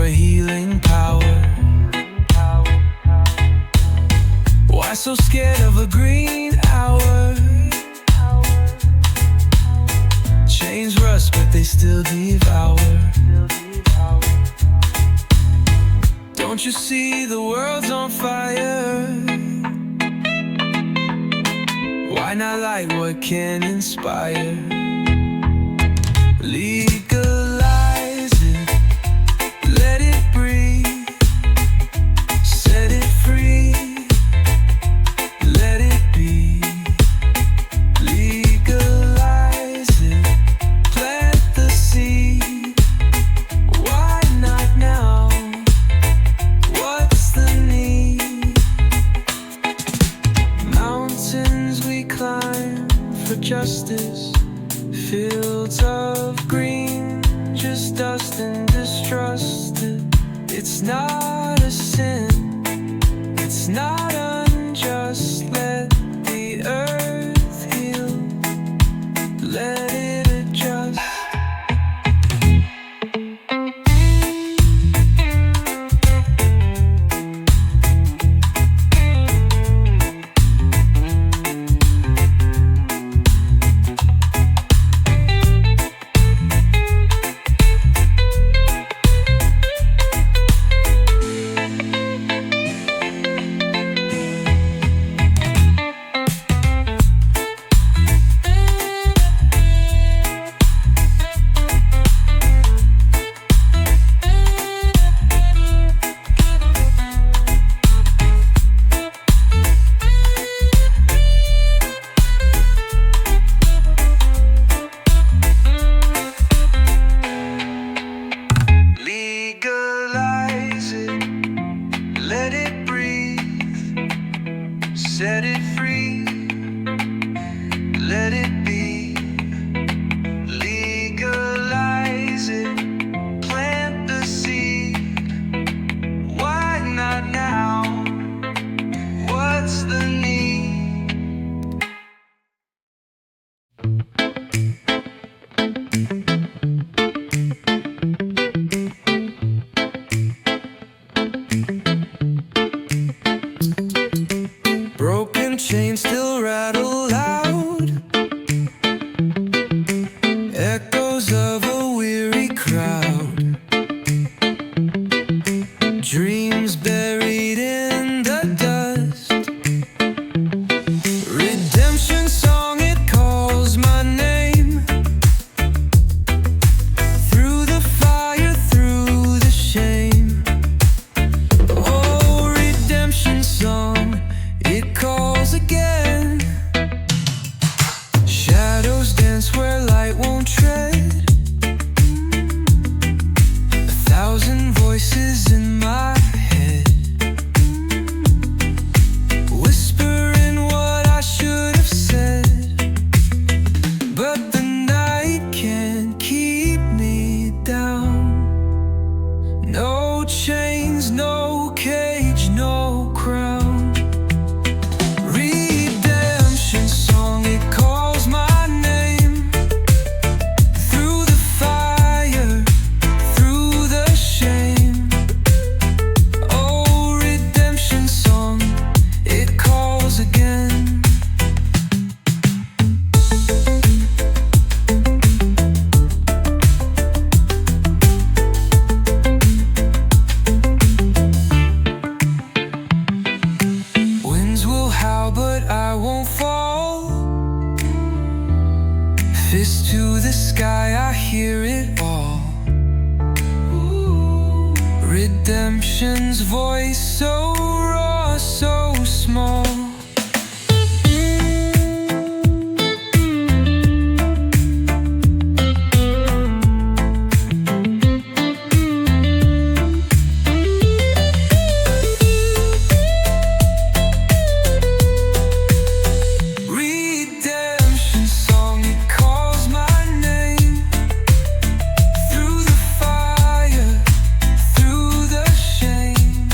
healing power. Why so scared of a green hour? Chains rust but they still devour. Don't you see the world's on fire? Why not light what can inspire? Legalize it, let it breathe, set it free, let it be. Legalize it, plant the seed. Why not now? What's the need? Mountains we climb for justice, fields of green, just dust and distrusted. It's not a sin, it's not unjust. Let the earth heal, let it adjust. Legalize it, let it breathe, set it free, let it be. Legalize it, plant the seed. Why not now? What's the need? Broken chains still rattle loud, echoes of a weary crowd, dreams buried in the dust. Redemption song, it calls my name, through the fire, through the shame. Oh, redemption song, it calls again. Shadows dance where light won't tread. 1,000 voices in my head, whispering what I should have said. But the night can't keep me down. No chains, no cage, no crown. Redemption song, it calls my name, through the fire, through the shame. Oh, redemption song, it calls again. Winds will howl, but I won't fall. Fist to the sky, I hear it all. Redemption's voice, so raw, so small. Redemption song, it calls my name, through the fire, through the shame.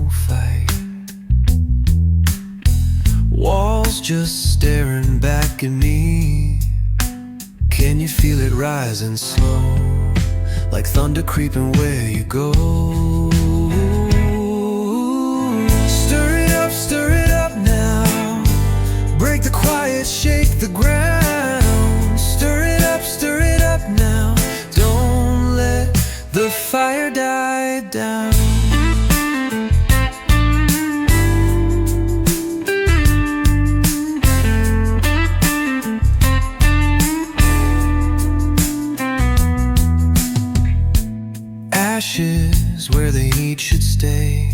fight. Walls just staring back at me. Can you feel it rising slow, like thunder creeping where you go? Stir it up now. Break the quiet, shake the ground. Stir it up now. Don't let the fire die down. Ashes where the heat should stay.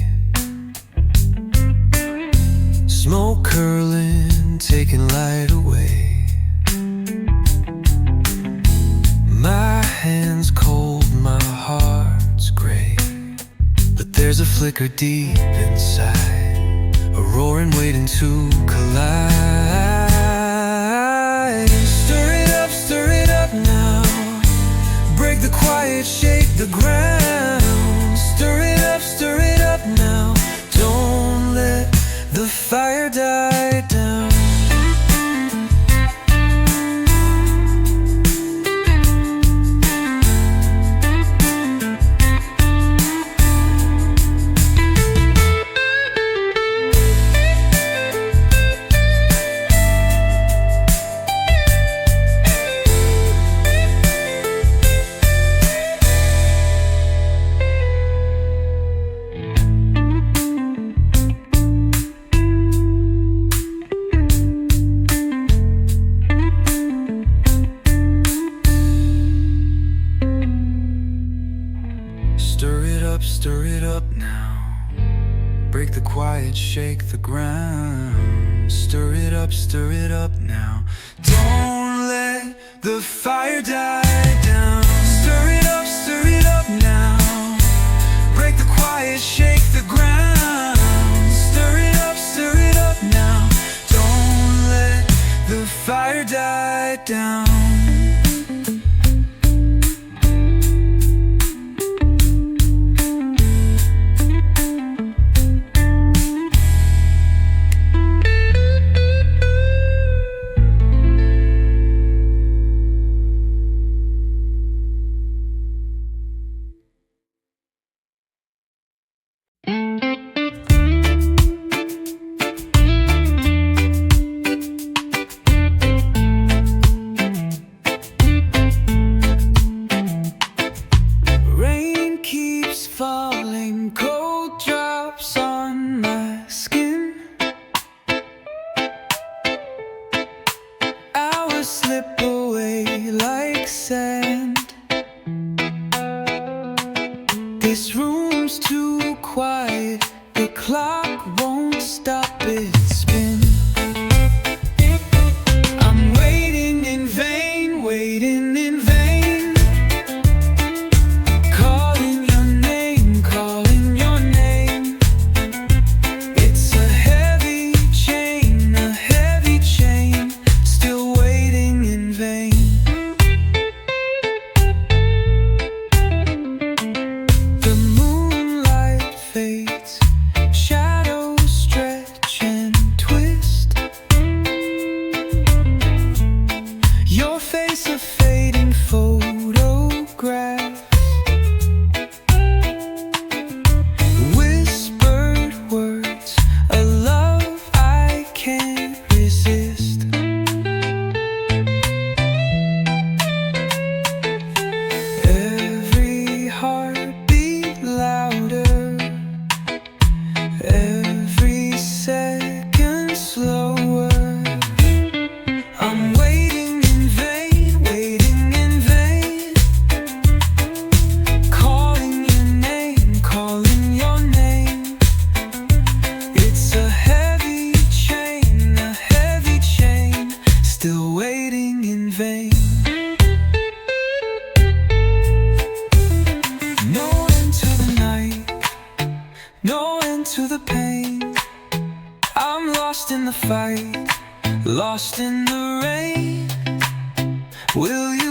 Smoke curling, taking light away. My hand's cold, my heart's gray, but there's a flicker deep inside, a roaring waiting to collide. Stir it up now. Break the quiet, shake the ground. Stir it up now. Don't let the fire die down. Stir it up now. Break the quiet, shake the ground. Stir it up now. Don't let the fire die down. Stir it up now. Break the quiet, shake the ground. Stir it up now. Don't let the fire die down. Falling, cold drops on my skin. Hours slip away like sand. This room's too quiet. The clock won't stop its spin. I'm waiting in vain, waiting in vain. To the pain, I'm lost in the fight, lost in the rain. Will you